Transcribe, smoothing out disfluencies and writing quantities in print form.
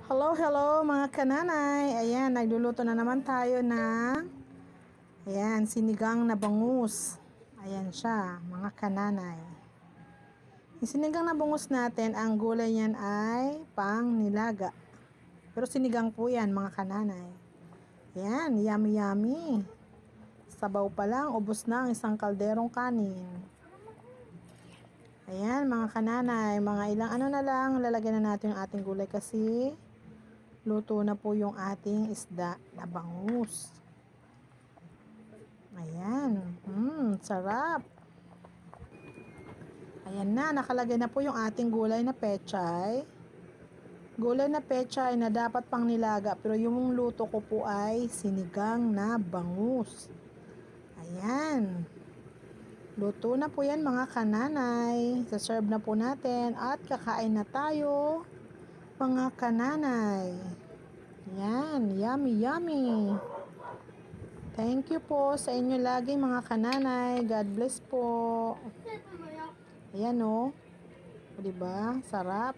Hello, hello mga kananay. Ayan, nagluluto na naman tayo ng sinigang na bangus. Ayan siya, mga kananay. Yung sinigang na bangus natin, ang gulay niyan ay pang nilaga. Pero sinigang po yan, mga kananay. Ayan, yummy yummy. Sabaw pa lang, ubos na ang isang kalderong kanin. Ayan, mga kananay, mga ilang ano na lang, lalagyan na natin yung ating gulay kasi luto na po yung ating isda na bangus. Ayan. Sarap. Ayan na, nakalagay na po yung ating gulay na pechay. Gulay na pechay na dapat pang nilaga, pero yung luto ko po ay sinigang na bangus. Ayan. Luto na po yan, mga kananay. Saserve na po natin at kakain na tayo, mga kananay. Yan, yummy, yummy. Thank you po sa inyo lagi, mga kananay. God bless po. Ayan o. Diba? Sarap.